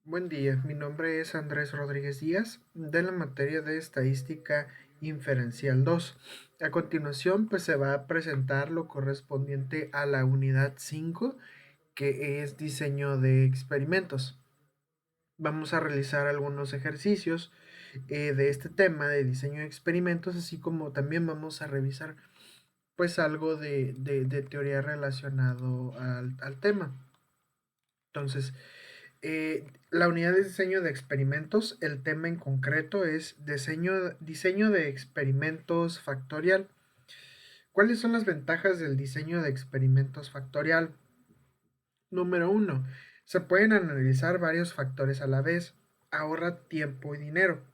Buen día, mi nombre es Andrés Rodríguez Díaz, de la materia de Estadística Inferencial 2. A continuación, pues se va a presentar lo correspondiente a la unidad 5, que es diseño de experimentos. Vamos a realizar algunos ejercicios de este tema de diseño de experimentos, así como también vamos a revisar pues algo de teoría relacionado al tema. Entonces, la unidad de diseño de experimentos, el tema en concreto es diseño de experimentos factorial. ¿Cuáles son las ventajas del diseño de experimentos factorial? Número uno, se pueden analizar varios factores a la vez, ahorra tiempo y dinero.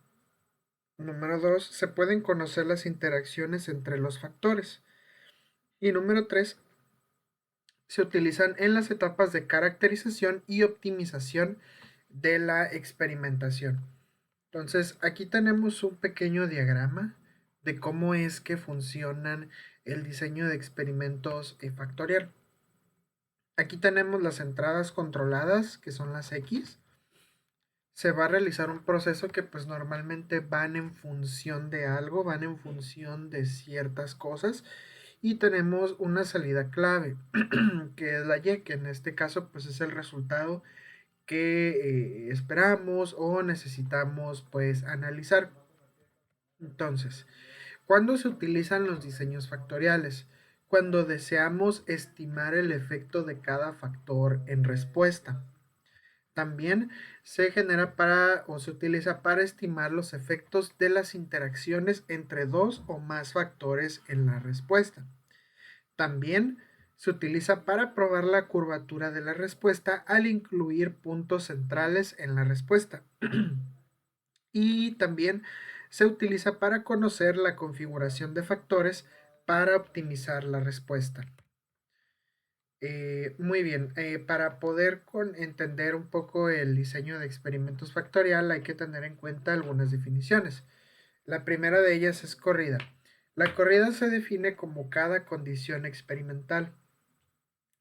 Número 2, se pueden conocer las interacciones entre los factores. Y número 3, se utilizan en las etapas de caracterización y optimización de la experimentación. Entonces, aquí tenemos un pequeño diagrama de cómo es que funcionan el diseño de experimentos factorial. Aquí tenemos las entradas controladas, que son las X. Se va a realizar un proceso que pues normalmente van en función de algo, van en función de ciertas cosas. Y tenemos una salida clave, que es la Y, que en este caso pues es el resultado que esperamos o necesitamos pues analizar. Entonces, ¿cuándo se utilizan los diseños factoriales? Cuando deseamos estimar el efecto de cada factor en respuesta. También se genera para o se utiliza para estimar los efectos de las interacciones entre dos o más factores en la respuesta. También se utiliza para probar la curvatura de la respuesta al incluir puntos centrales en la respuesta. Y también se utiliza para conocer la configuración de factores para optimizar la respuesta. Muy bien, para poder entender un poco el diseño de experimentos factorial hay que tener en cuenta algunas definiciones. La primera de ellas es corrida. La corrida se define como cada condición experimental.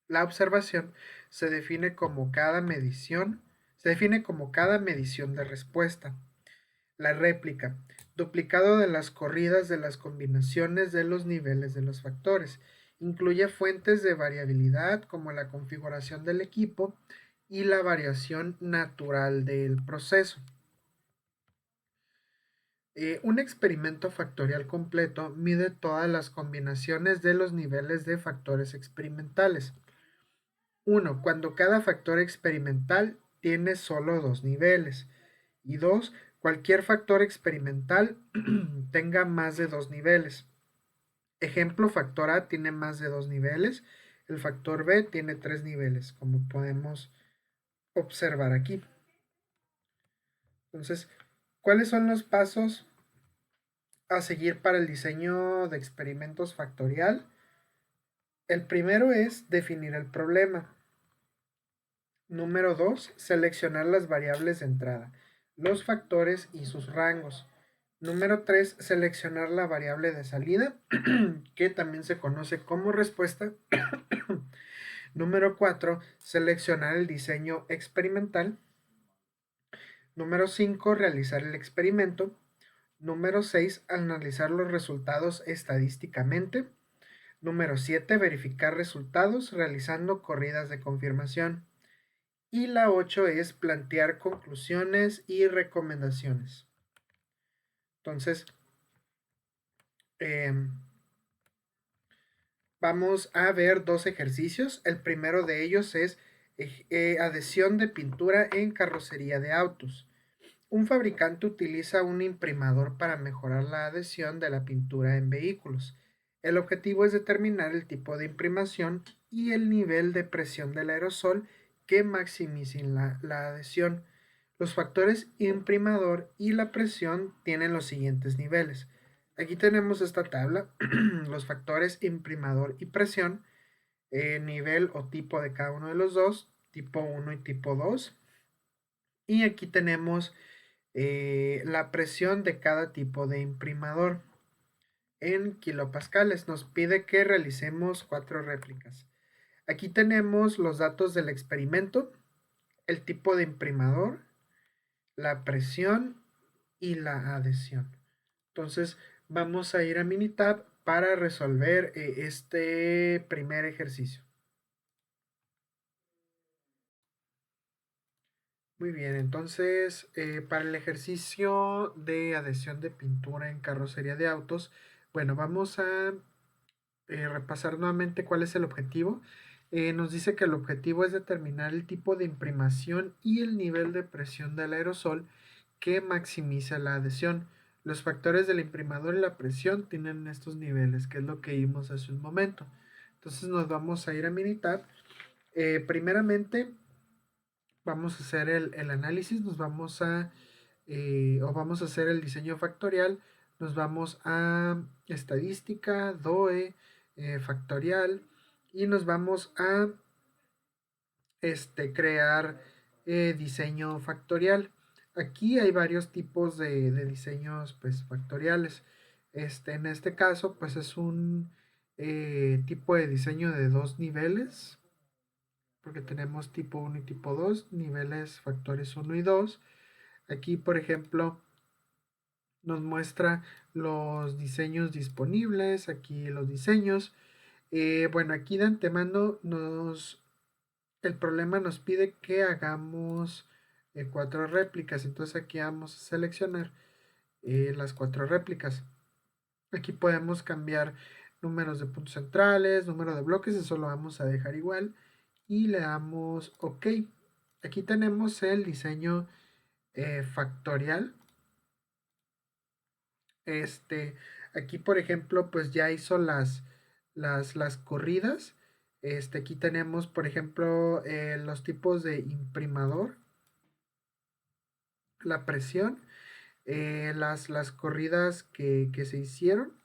La observación se define como cada medición de respuesta. La réplica, duplicado de las corridas de las combinaciones de los niveles de los factores. Incluye fuentes de variabilidad como la configuración del equipo y la variación natural del proceso. Un experimento factorial completo mide todas las combinaciones de los niveles de factores experimentales. 1. Cuando cada factor experimental tiene solo dos niveles. Y 2. Cualquier factor experimental tenga más de dos niveles. Ejemplo, factor A tiene más de dos niveles. El factor B tiene tres niveles, como podemos observar aquí. Entonces, ¿cuáles son los pasos a seguir para el diseño de experimentos factorial? El primero es definir el problema. Número 2, seleccionar las variables de entrada, los factores y sus rangos. Número 3, seleccionar la variable de salida, que también se conoce como respuesta. Número 4, seleccionar el diseño experimental. Número 5, realizar el experimento. Número 6, analizar los resultados estadísticamente. Número 7, verificar resultados realizando corridas de confirmación. Y la 8 es plantear conclusiones y recomendaciones. Entonces, eh, vamos a ver dos ejercicios. El primero de ellos es adhesión de pintura en carrocería de autos. Un fabricante utiliza un imprimador para mejorar la adhesión de la pintura en vehículos. El objetivo es determinar el tipo de imprimación y el nivel de presión del aerosol que maximicen la adhesión. Los factores imprimador y la presión tienen los siguientes niveles. Aquí tenemos esta tabla, los factores imprimador y presión, nivel o tipo de cada uno de los dos, tipo 1 y tipo 2. Y aquí tenemos la presión de cada tipo de imprimador en kilopascales. Nos pide que realicemos 4 réplicas. Aquí tenemos los datos del experimento, el tipo de imprimador, la presión y la adhesión. Entonces vamos a ir a Minitab para resolver este primer ejercicio. Muy bien, entonces para el ejercicio de adhesión de pintura en carrocería de autos, bueno, vamos a repasar nuevamente cuál es el objetivo. Nos dice que el objetivo es determinar el tipo de imprimación y el nivel de presión del aerosol que maximiza la adhesión. Los factores del imprimador y la presión tienen estos niveles, que es lo que vimos hace un momento. Entonces nos vamos a ir a Minitab. Primeramente vamos a hacer el análisis, nos vamos a, o vamos a hacer el diseño factorial, nos vamos a estadística, DOE, factorial, y nos vamos a crear diseño factorial. Aquí hay varios tipos de diseños pues, factoriales. En este caso, pues es un tipo de diseño de dos niveles, porque tenemos tipo 1 y tipo 2, niveles factores 1 y 2. Aquí, por ejemplo, nos muestra los diseños disponibles, aquí los diseños. Bueno, aquí de antemano el problema nos pide que hagamos 4 réplicas, entonces aquí vamos a seleccionar las 4 réplicas. Aquí podemos cambiar números de puntos centrales, número de bloques, eso lo vamos a dejar igual y le damos OK. Aquí tenemos el diseño factorial. Aquí por ejemplo pues ya hizo las corridas. Aquí tenemos por ejemplo los tipos de imprimador, la presión, las corridas que se hicieron.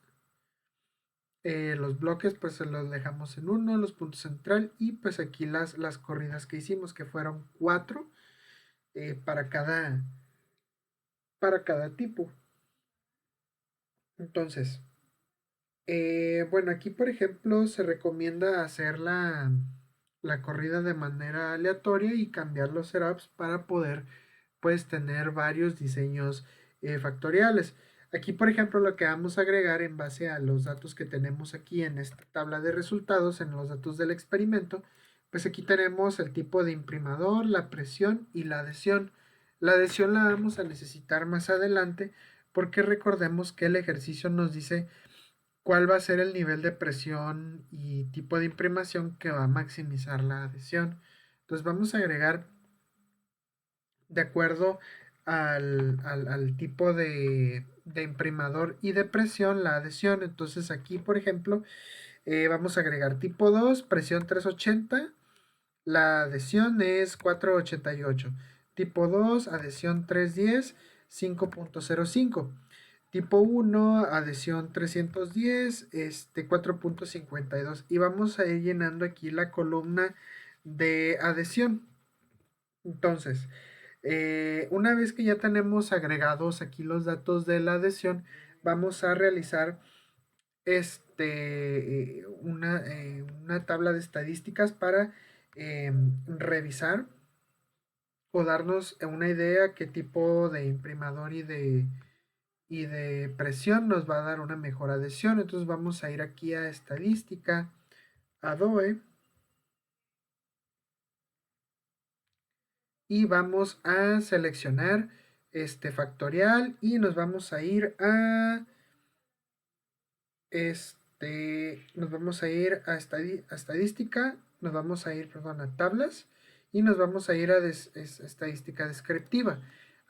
Los bloques pues se los dejamos en 1, los puntos central y pues aquí las corridas que hicimos que fueron 4 para cada tipo. Entonces, bueno, aquí por ejemplo se recomienda hacer la corrida de manera aleatoria y cambiar los setups para poder pues tener varios diseños factoriales. Aquí por ejemplo lo que vamos a agregar en base a los datos que tenemos aquí en esta tabla de resultados, en los datos del experimento, pues aquí tenemos el tipo de imprimador, la presión y la adhesión. La adhesión la vamos a necesitar más adelante porque recordemos que el ejercicio nos dice cuál va a ser el nivel de presión y tipo de imprimación que va a maximizar la adhesión. Entonces vamos a agregar de acuerdo al tipo de imprimador y de presión la adhesión. Entonces aquí, por ejemplo, vamos a agregar tipo 2, presión 380, la adhesión es 488. Tipo 2, adhesión 310, 5.05. Tipo 1, adhesión 310, 4.52. Y vamos a ir llenando aquí la columna de adhesión. Entonces, una vez que ya tenemos agregados aquí los datos de la adhesión, vamos a realizar una tabla de estadísticas para revisar o darnos una idea qué tipo de imprimador y de presión nos va a dar una mejor adhesión. Entonces vamos a ir aquí a estadística, a DOE, y vamos a seleccionar este factorial y nos vamos a ir a nos vamos a ir a estadística, nos vamos a ir, perdón, a tablas y nos vamos a ir a estadística descriptiva.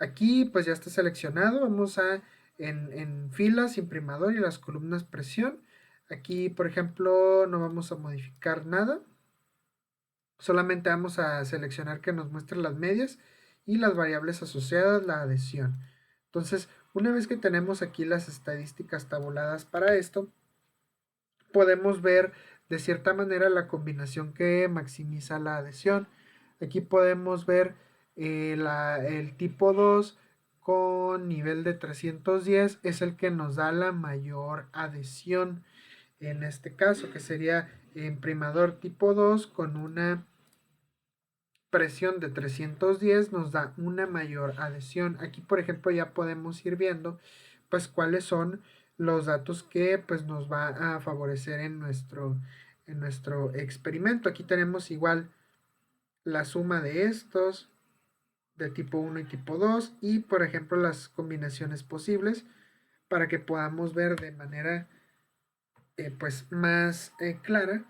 Aquí pues ya está seleccionado, vamos a en filas, imprimador y las columnas presión. Aquí por ejemplo no vamos a modificar nada, solamente vamos a seleccionar que nos muestre las medias y las variables asociadas, la adhesión. Entonces, una vez que tenemos aquí las estadísticas tabuladas para esto, podemos ver de cierta manera la combinación que maximiza la adhesión. Aquí podemos ver el tipo 2 con nivel de 310 es el que nos da la mayor adhesión en este caso, que sería imprimador tipo 2 con una presión de 310 nos da una mayor adhesión. Aquí, por ejemplo, ya podemos ir viendo pues cuáles son los datos que pues nos va a favorecer en nuestro experimento. Aquí tenemos igual la suma de estos, de tipo 1 y tipo 2, y por ejemplo las combinaciones posibles para que podamos ver de manera pues más clara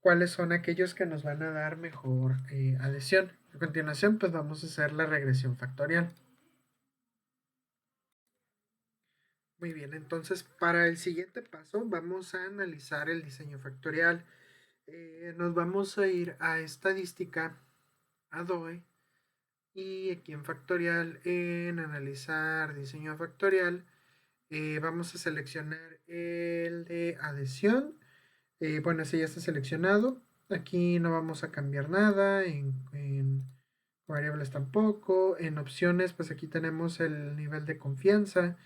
cuáles son aquellos que nos van a dar mejor adhesión. A continuación, pues vamos a hacer la regresión factorial. Muy bien, entonces para el siguiente paso vamos a analizar el diseño factorial. Nos vamos a ir a estadística, Adobe, y aquí en factorial, en analizar diseño factorial, vamos a seleccionar el de adhesión. Bueno, ese ya está seleccionado. Aquí no vamos a cambiar nada. En variables tampoco. En opciones, pues aquí tenemos el nivel de confianza.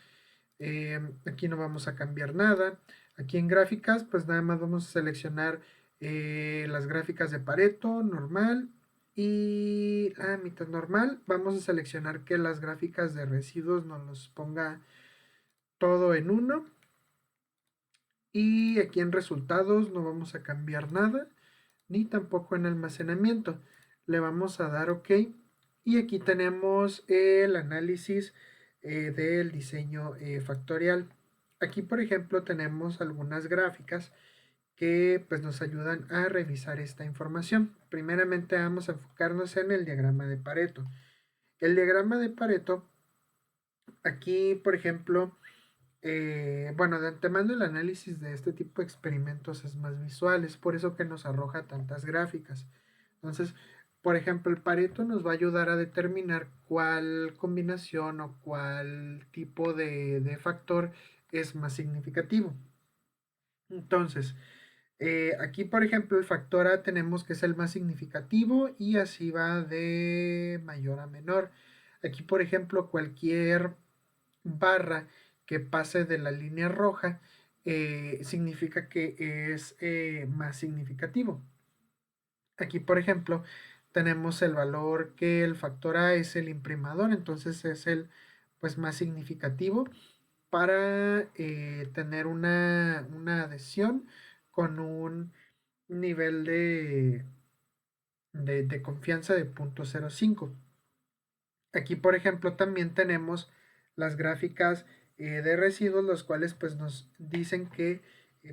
Aquí no vamos a cambiar nada. Aquí en gráficas, pues nada más vamos a seleccionar las gráficas de Pareto, normal. Y la mitad normal. Vamos a seleccionar que las gráficas de residuos nos los ponga todo en uno. Y aquí en resultados no vamos a cambiar nada, ni tampoco en almacenamiento. Le vamos a dar OK. Y aquí tenemos el análisis del diseño factorial. Aquí, por ejemplo, tenemos algunas gráficas que pues, nos ayudan a revisar esta información. Primeramente vamos a enfocarnos en el diagrama de Pareto. El diagrama de Pareto, aquí, por ejemplo, bueno, de antemano el análisis de este tipo de experimentos es más visual, es por eso que nos arroja tantas gráficas. Entonces, por ejemplo, el Pareto nos va a ayudar a determinar cuál combinación o cuál tipo de factor es más significativo. Entonces, aquí, por ejemplo, el factor A tenemos que es el más significativo y así va de mayor a menor. Aquí, por ejemplo, cualquier barra que pase de la línea roja significa que es más significativo. Aquí, por ejemplo, tenemos el valor que el factor A es el imprimador, entonces es el pues más significativo para tener una adhesión con un nivel de confianza de 0.05. Aquí, por ejemplo, también tenemos las gráficas de residuos, los cuales pues nos dicen que,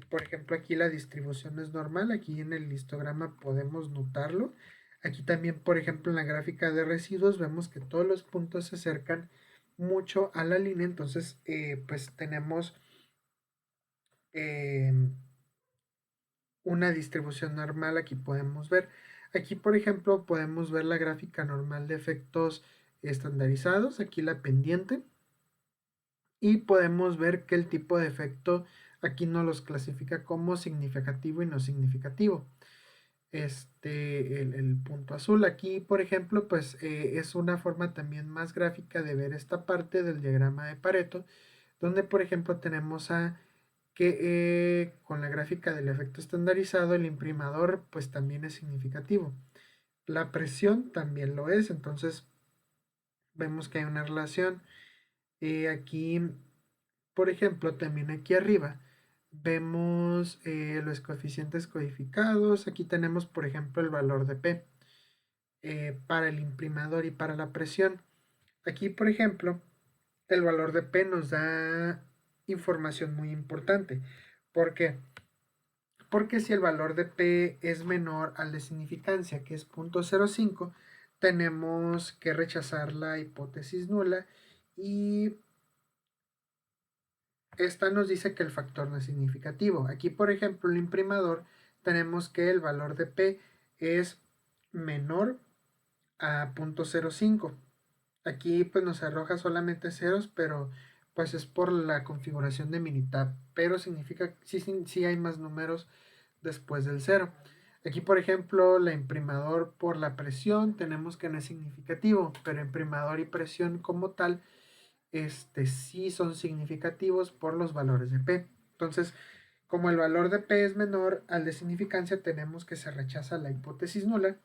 por ejemplo, aquí la distribución es normal. Aquí en el histograma podemos notarlo. Aquí también, por ejemplo, en la gráfica de residuos vemos que todos los puntos se acercan mucho a la línea. Entonces, pues tenemos eh, una distribución normal. Aquí podemos ver. Aquí, por ejemplo, podemos ver la gráfica normal de efectos estandarizados. Aquí la pendiente. Y podemos ver que el tipo de efecto aquí nos los clasifica como significativo y no significativo. El punto azul aquí, por ejemplo, pues es una forma también más gráfica de ver esta parte del diagrama de Pareto, donde por ejemplo tenemos a que con la gráfica del efecto estandarizado el imprimador pues también es significativo. La presión también lo es, entonces vemos que hay una relación. Aquí, por ejemplo, también aquí arriba vemos los coeficientes codificados. Aquí tenemos, por ejemplo, el valor de P para el imprimador y para la presión. Aquí, por ejemplo, el valor de P nos da información muy importante. ¿Por qué? Porque si el valor de P es menor al de significancia, que es 0.05, tenemos que rechazar la hipótesis nula y esta nos dice que el factor no es significativo. Aquí, por ejemplo, el imprimador tenemos que el valor de P es menor a 0.05. Aquí pues nos arroja solamente ceros, pero pues es por la configuración de Minitab, pero significa sí hay más números después del cero. Aquí, por ejemplo, la imprimador por la presión tenemos que no es significativo, pero imprimador y presión como tal sí son significativos por los valores de P. Entonces, como el valor de P es menor al de significancia, tenemos que se rechaza la hipótesis nula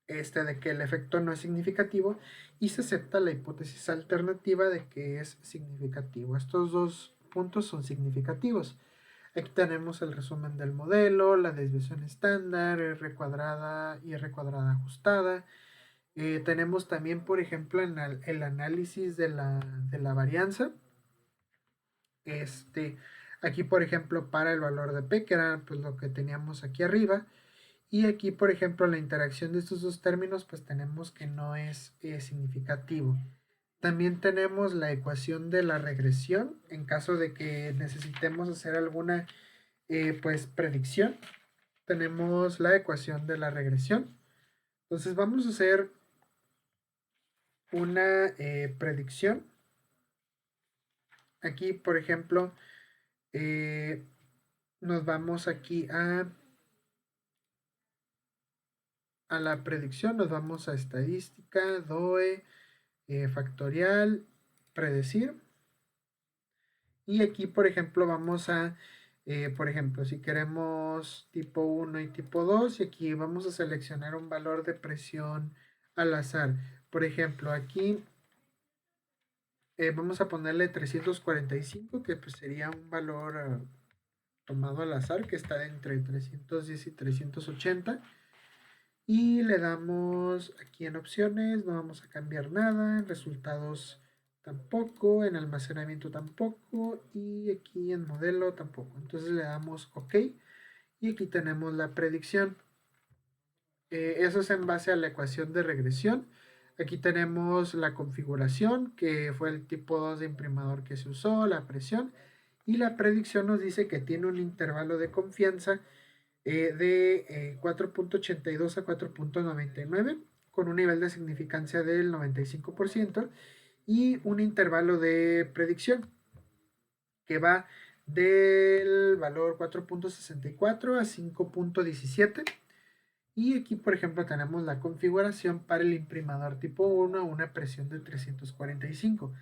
de que el efecto no es significativo y se acepta la hipótesis alternativa de que es significativo. Estos dos puntos son significativos. Aquí tenemos el resumen del modelo, la desviación estándar, R cuadrada y R cuadrada ajustada. Tenemos también, por ejemplo, el análisis de la varianza. Aquí, por ejemplo, para el valor de P, que era pues, lo que teníamos aquí arriba. Y aquí, por ejemplo, la interacción de estos dos términos, pues tenemos que no es significativo. También tenemos la ecuación de la regresión en caso de que necesitemos hacer alguna pues predicción. Tenemos la ecuación de la regresión. Entonces vamos a hacer una predicción. Aquí, por ejemplo, nos vamos aquí a la predicción, nos vamos a estadística, DOE, factorial, predecir. Y aquí, por ejemplo, vamos a, por ejemplo, si queremos tipo 1 y tipo 2, y aquí vamos a seleccionar un valor de presión al azar. Por ejemplo, aquí vamos a ponerle 345, que pues sería un valor tomado al azar, que está entre 310 y 380. Y le damos aquí en opciones, no vamos a cambiar nada, en resultados tampoco, en almacenamiento tampoco y aquí en modelo tampoco. Entonces le damos OK y aquí tenemos la predicción. Eso es en base a la ecuación de regresión. Aquí tenemos la configuración, que fue el tipo 2 de imprimador que se usó, la presión, y la predicción nos dice que tiene un intervalo de confianza de 4.82 a 4.99 con un nivel de significancia del 95% y un intervalo de predicción que va del valor 4.64 a 5.17. Y aquí, por ejemplo, tenemos la configuración para el imprimador tipo 1 a una presión de 345.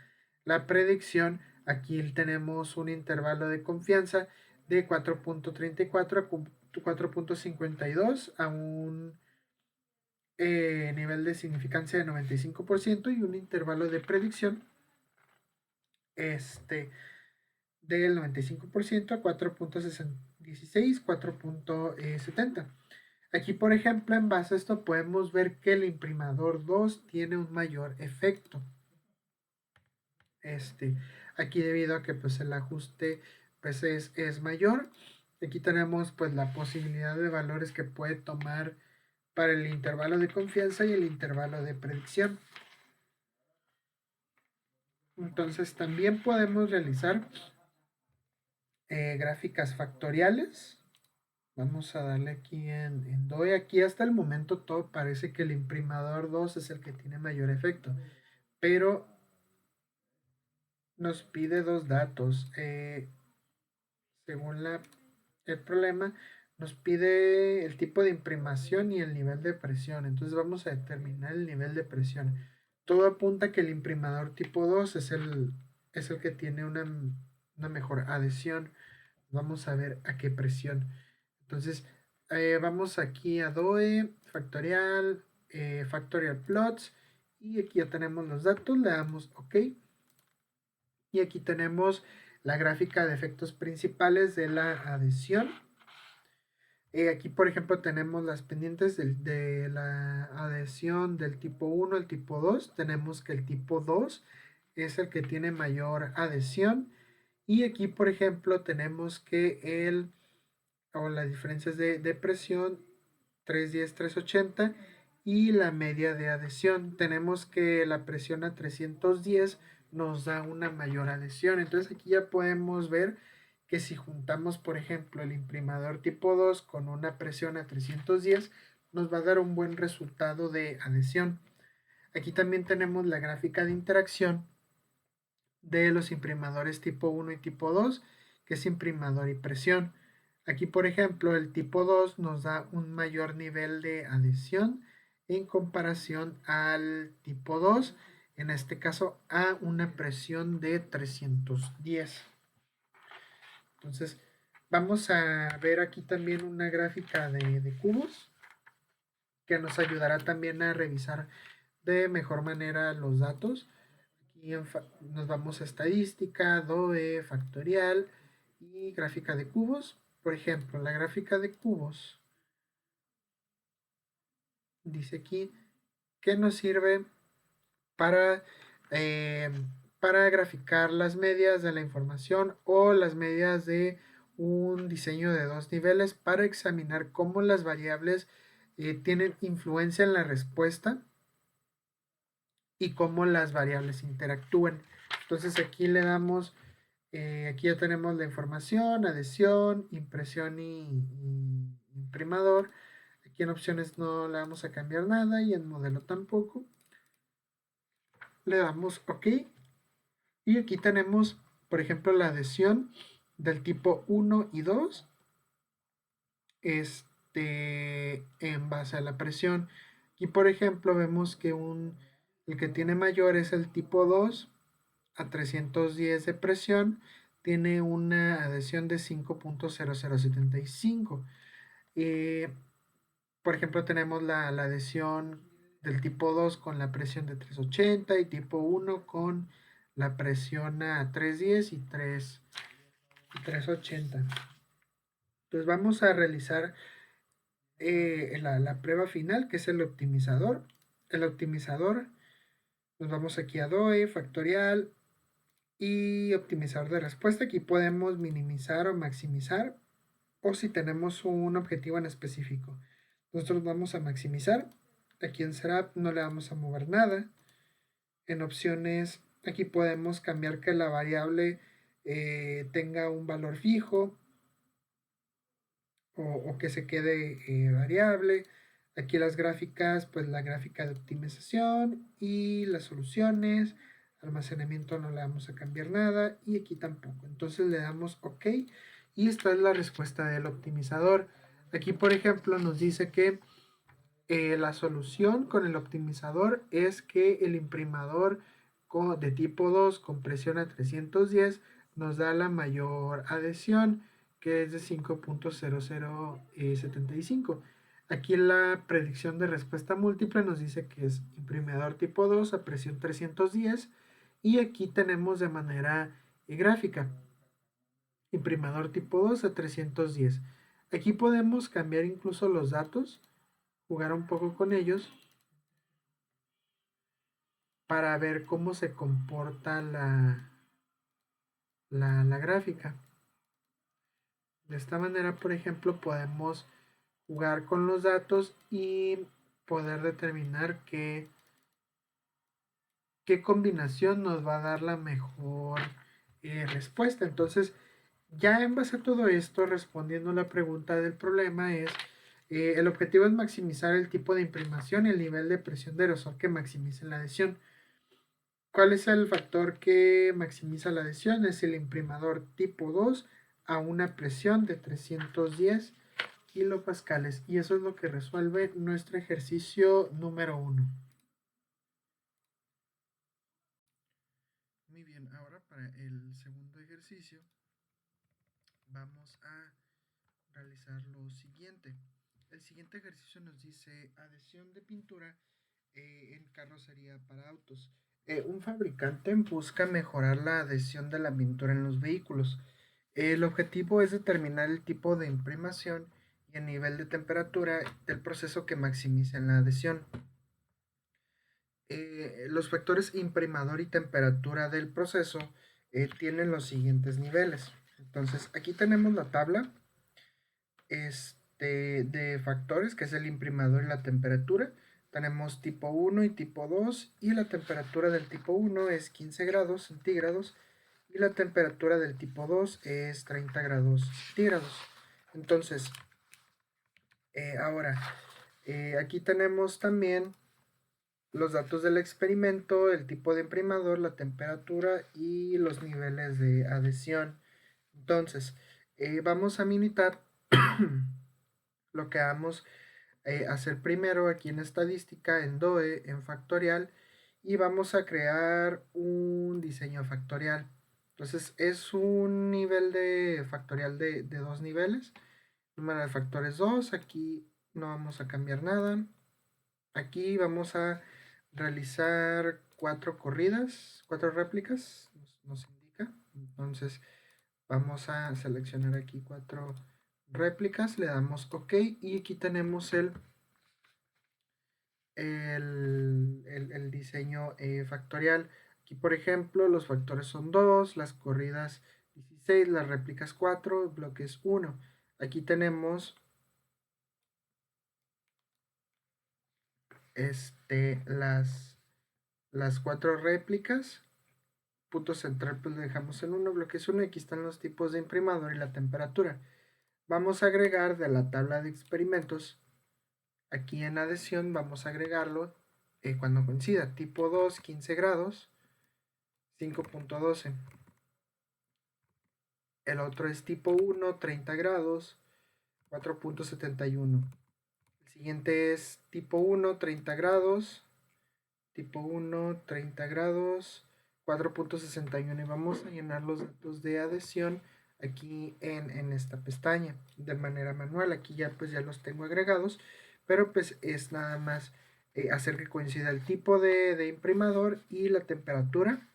La predicción, aquí tenemos un intervalo de confianza de 4.34 a 4.52 a un nivel de significancia de 95% y un intervalo de predicción del 95% a 4.16, 4.70. Aquí, por ejemplo, en base a esto podemos ver que el imprimador 2 tiene un mayor efecto. Aquí debido a que pues el ajuste pues es mayor. Aquí tenemos pues la posibilidad de valores que puede tomar para el intervalo de confianza y el intervalo de predicción. Entonces también podemos realizar gráficas factoriales. Vamos a darle aquí en DOE. Aquí hasta el momento todo parece que el imprimador 2 es el que tiene mayor efecto. Pero nos pide dos datos. Según el problema, nos pide el tipo de imprimación y el nivel de presión. Entonces vamos a determinar el nivel de presión. Todo apunta que el imprimador tipo 2 es el que tiene una mejor adhesión. Vamos a ver a qué presión. Entonces, vamos aquí a DOE, factorial, factorial plots. Y aquí ya tenemos los datos. Le damos OK. Y aquí tenemos la gráfica de efectos principales de la adhesión. Aquí, por ejemplo, tenemos las pendientes de la adhesión del tipo 1 al tipo 2. Tenemos que el tipo 2 es el que tiene mayor adhesión. Y aquí, por ejemplo, tenemos que las diferencias de presión 310, 380 y la media de adhesión. Tenemos que la presión a 310 nos da una mayor adhesión. Entonces aquí ya podemos ver que si juntamos, por ejemplo, el imprimador tipo 2 con una presión a 310, nos va a dar un buen resultado de adhesión. Aquí también tenemos la gráfica de interacción de los imprimadores tipo 1 y tipo 2, que es imprimador y presión. Aquí, por ejemplo, el tipo 2 nos da un mayor nivel de adhesión en comparación al tipo 2, en este caso a una presión de 310. Entonces, vamos a ver aquí también una gráfica de cubos. que nos ayudará también a revisar de mejor manera los datos. Aquí nos vamos a estadística, DOE, factorial y gráfica de cubos. Por ejemplo, la gráfica de cubos dice aquí que nos sirve para, eh, para graficar las medias de la información o las medias de un diseño de dos niveles para examinar cómo las variables tienen influencia en la respuesta y cómo las variables interactúan. Entonces aquí le damos, aquí ya tenemos la información, adhesión, impresión y imprimador. Aquí en opciones no le vamos a cambiar nada y en modelo tampoco. Le damos OK. Y aquí tenemos, por ejemplo, la adhesión del tipo 1 y 2 en base a la presión. Aquí, por ejemplo, vemos que el que tiene mayor es el tipo 2 a 310 de presión, tiene una adhesión de 5.0075. Por ejemplo, tenemos la adhesión del tipo 2 con la presión de 380 y tipo 1 con la presión a 310 y 380. Entonces vamos a realizar la prueba final, que es el optimizador. El optimizador, nos vamos aquí a DOE, factorial y optimizador de respuesta. Aquí podemos minimizar o maximizar, o si tenemos un objetivo en específico. Nosotros vamos a maximizar. Aquí en Setup no le vamos a mover nada. En opciones, aquí podemos cambiar que la variable tenga un valor fijo o que se quede variable. Aquí las gráficas, pues la gráfica de optimización y las soluciones. Almacenamiento no le vamos a cambiar nada y aquí tampoco. Entonces le damos OK y esta es la respuesta del optimizador. Aquí, por ejemplo, nos dice que la solución con el optimizador es que el imprimador de tipo 2 con presión a 310 nos da la mayor adhesión, que es de 5.0075. Aquí la predicción de respuesta múltiple nos dice que es imprimador tipo 2 a presión 310 y aquí tenemos de manera gráfica imprimador tipo 2 a 310. Aquí podemos cambiar incluso los datos, jugar un poco con ellos para ver cómo se comporta la gráfica. De esta manera, por ejemplo, podemos jugar con los datos y poder determinar qué combinación nos va a dar la mejor respuesta. Entonces, ya en base a todo esto, respondiendo a la pregunta del problema es, el objetivo es maximizar el tipo de imprimación y el nivel de presión de aerosol que maximice la adhesión. ¿Cuál es el factor que maximiza la adhesión? Es el imprimador tipo 2 a una presión de 310 kilopascales. Y eso es lo que resuelve nuestro ejercicio número 1. Muy bien, ahora para el segundo ejercicio vamos a realizar lo siguiente. El siguiente ejercicio nos dice adhesión de pintura en carrocería para autos. Un fabricante busca mejorar la adhesión de la pintura en los vehículos. El objetivo es determinar el tipo de imprimación y el nivel de temperatura del proceso que maximice la adhesión. Los factores imprimador y temperatura del proceso tienen los siguientes niveles. Entonces, aquí tenemos la tabla de factores, que es el imprimador y la temperatura. Tenemos tipo 1 y tipo 2 y la temperatura del tipo 1 es 15 grados centígrados y la temperatura del tipo 2 es 30 grados centígrados. Entonces, ahora, aquí tenemos también los datos del experimento, el tipo de imprimador, la temperatura y los niveles de adhesión. Entonces, vamos a militar lo que vamos a hacer primero aquí en estadística, en DOE, en factorial, y vamos a crear un diseño factorial. Entonces es un nivel de factorial de dos niveles. Número de factores 2, aquí no vamos a cambiar nada. Aquí vamos a realizar 4 corridas, 4 réplicas, nos indica. Entonces vamos a seleccionar aquí 4 réplicas, le damos OK y aquí tenemos el diseño factorial. Aquí, por ejemplo, los factores son 2, las corridas 16, las réplicas 4, bloques 1. Aquí tenemos las 4 réplicas. Punto central pues lo dejamos en 1, bloques 1. Aquí están los tipos de imprimador y la temperatura. Vamos a agregar de la tabla de experimentos. Aquí en adhesión vamos a agregarlo cuando coincida. Tipo 2, 15 grados, 5.12. El otro es tipo 1, 30 grados, 4.71. El siguiente es tipo 1, 30 grados, tipo 1, 30 grados, 4.61. Y vamos a llenar los datos de adhesión aquí en esta pestaña de manera manual. Aquí ya pues ya los tengo agregados, pero pues es nada más hacer que coincida el tipo de imprimador y la temperatura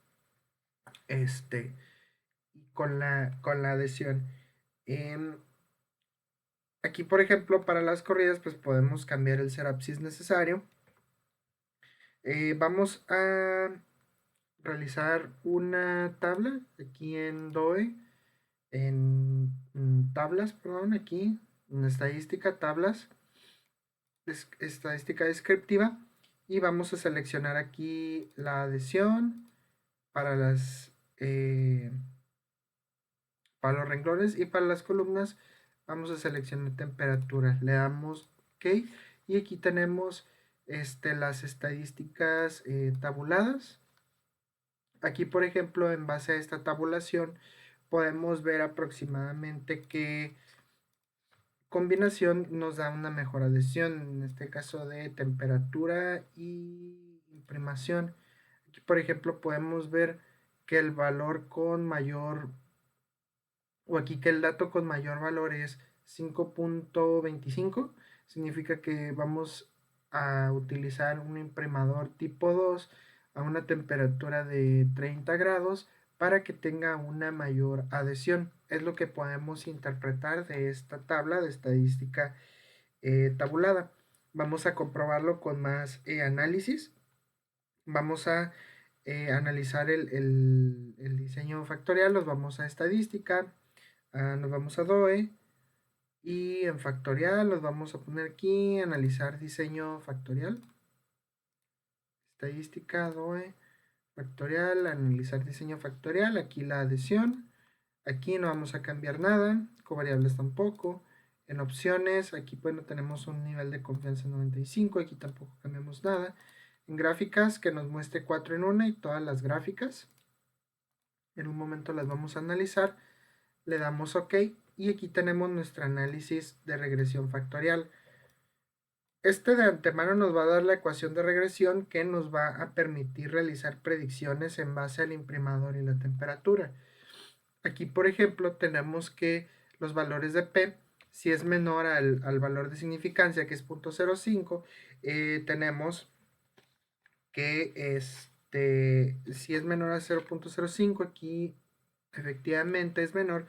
con la adhesión. Aquí, por ejemplo, para las corridas, pues podemos cambiar el setup si es necesario. Vamos a realizar una tabla aquí en DOE, en tablas, perdón, aquí en estadística, tablas, estadística descriptiva, y vamos a seleccionar aquí la adhesión para para los renglones, y para las columnas vamos a seleccionar temperatura, le damos OK y aquí tenemos las estadísticas tabuladas. Aquí, por ejemplo, en base a esta tabulación podemos ver aproximadamente qué combinación nos da una mejor adhesión, en este caso de temperatura y imprimación. Aquí, por ejemplo, podemos ver que el valor con mayor, o aquí que el dato con mayor valor es 5.25, significa que vamos a utilizar un imprimador tipo 2 a una temperatura de 30 grados para que tenga una mayor adhesión. Es lo que podemos interpretar de esta tabla de estadística tabulada. Vamos a comprobarlo con más análisis. Vamos a analizar el diseño factorial, nos vamos a estadística, nos vamos a DOE, y en factorial nos vamos a poner aquí analizar diseño factorial, estadística, DOE, factorial, analizar diseño factorial. Aquí la adhesión, aquí no vamos a cambiar nada, covariables tampoco. En opciones, aquí bueno tenemos un nivel de confianza 95, aquí tampoco cambiamos nada. En gráficas, que nos muestre 4 en 1 y todas las gráficas. En un momento las vamos a analizar, le damos OK y aquí tenemos nuestro análisis de regresión factorial. De antemano nos va a dar la ecuación de regresión que nos va a permitir realizar predicciones en base al imprimador y la temperatura. Aquí, por ejemplo, tenemos que los valores de P, si es menor al valor de significancia, que es 0.05, tenemos que si es menor a 0.05, aquí efectivamente es menor,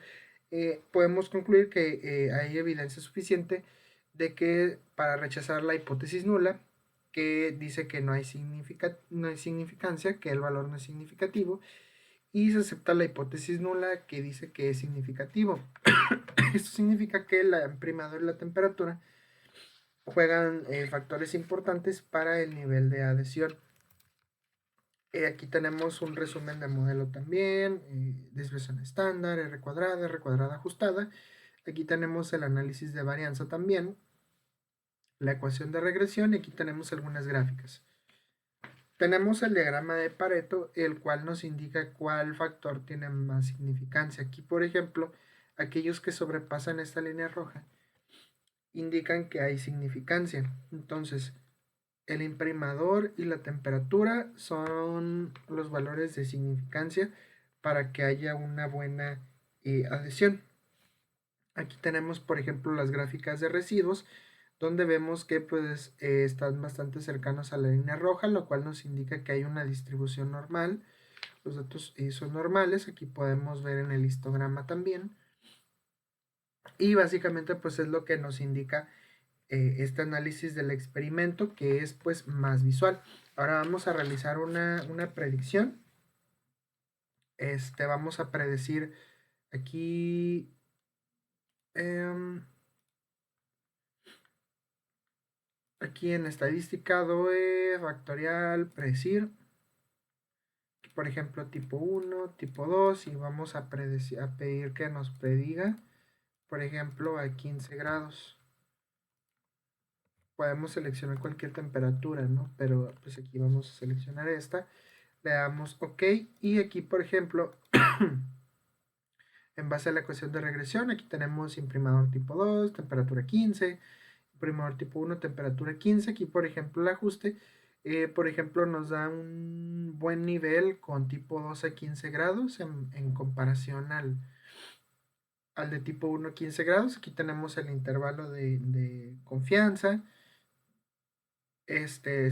podemos concluir que hay evidencia suficiente de que para rechazar la hipótesis nula, que dice que no hay significancia, que el valor no es significativo, y se acepta la hipótesis nula, que dice que es significativo. Esto significa que la imprimador y la temperatura juegan factores importantes para el nivel de adhesión. Aquí tenemos un resumen del modelo también, desviación estándar, R cuadrada ajustada. Aquí tenemos el análisis de varianza también, la ecuación de regresión, y aquí tenemos algunas gráficas. Tenemos el diagrama de Pareto, el cual nos indica cuál factor tiene más significancia. Aquí, por ejemplo, aquellos que sobrepasan esta línea roja indican que hay significancia. Entonces, el imprimador y la temperatura son los valores de significancia para que haya una buena adhesión. Aquí tenemos, por ejemplo, las gráficas de residuos, donde vemos que pues están bastante cercanos a la línea roja, lo cual nos indica que hay una distribución normal. Los datos son normales, aquí podemos ver en el histograma también. Y básicamente pues es lo que nos indica este análisis del experimento, que es pues más visual. Ahora vamos a realizar una predicción. Vamos a predecir aquí aquí en estadística DOE factorial predecir, por ejemplo tipo 1, tipo 2, y vamos a pedir que nos prediga, por ejemplo, a 15 grados. Podemos seleccionar cualquier temperatura, ¿no? Pero pues aquí vamos a seleccionar esta. Le damos OK y aquí, por ejemplo, en base a la ecuación de regresión, aquí tenemos imprimador tipo 2, temperatura 15, imprimador tipo 1, temperatura 15. Aquí, por ejemplo, el ajuste, por ejemplo, nos da un buen nivel con tipo 2 a 15 grados en comparación al de tipo 1 a 15 grados. Aquí tenemos el intervalo de confianza.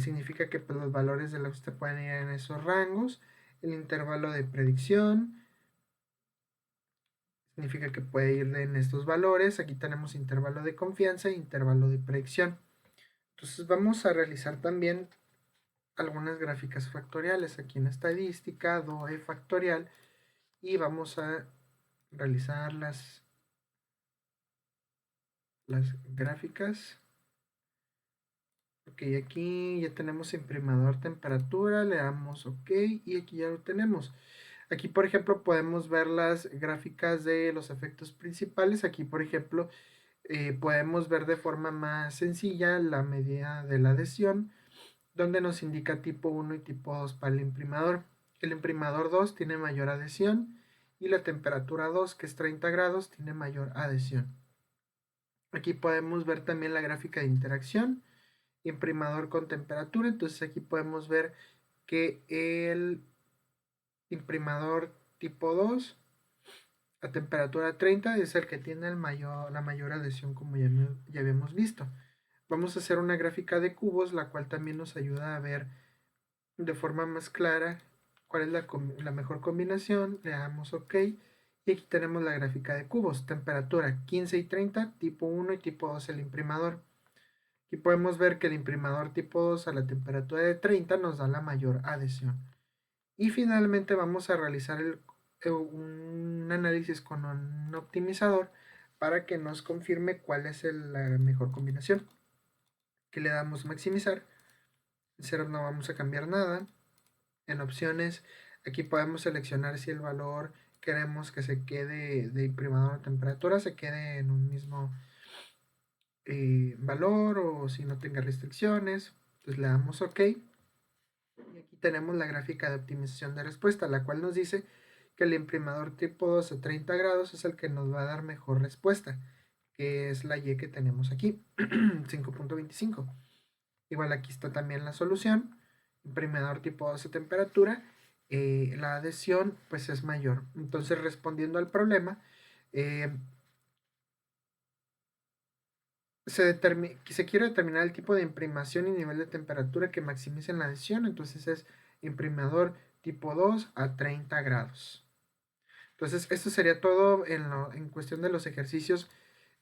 Significa que pues, los valores del ajuste pueden ir en esos rangos. El intervalo de predicción significa que puede ir en estos valores. Aquí tenemos intervalo de confianza e intervalo de predicción. Entonces vamos a realizar también algunas gráficas factoriales aquí en estadística, DOE factorial, y vamos a realizar las gráficas. Ok, aquí ya tenemos imprimador temperatura, le damos OK y aquí ya lo tenemos. Aquí, por ejemplo, podemos ver las gráficas de los efectos principales. Aquí, por ejemplo, podemos ver de forma más sencilla la medida de la adhesión, donde nos indica tipo 1 y tipo 2 para el imprimador. El imprimador 2 tiene mayor adhesión y la temperatura 2, que es 30 grados, tiene mayor adhesión. Aquí podemos ver también la gráfica de interacción, imprimador con temperatura. Entonces aquí podemos ver que el imprimador tipo 2 a temperatura 30 es el que tiene la mayor adhesión, como ya habíamos visto. Vamos a hacer una gráfica de cubos, la cual también nos ayuda a ver de forma más clara cuál es la mejor combinación. Le damos OK y aquí tenemos la gráfica de cubos, temperatura 15 y 30, tipo 1 y tipo 2 el imprimador. Aquí podemos ver que el imprimador tipo 2 a la temperatura de 30 nos da la mayor adhesión. Y finalmente vamos a realizar un análisis con un optimizador para que nos confirme cuál es la mejor combinación. Aquí le damos maximizar. En 0 no vamos a cambiar nada. En opciones, aquí podemos seleccionar si el valor queremos que se quede de imprimador a temperatura, se quede en un mismo valor o si no tenga restricciones. Entonces le damos OK. Y aquí tenemos la gráfica de optimización de respuesta, la cual nos dice que el imprimador tipo 2 a 30 grados es el que nos va a dar mejor respuesta, que es la Y que tenemos aquí, 5.25. Igual aquí está también la solución, imprimador tipo 2 a temperatura, la adhesión pues es mayor. Entonces, respondiendo al problema, se quiere determinar el tipo de imprimación y nivel de temperatura que maximicen la adhesión. Entonces es imprimador tipo 2 a 30 grados. Entonces esto sería todo en cuestión de los ejercicios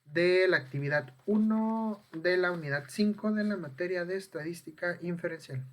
de la actividad 1 de la unidad 5 de la materia de estadística inferencial.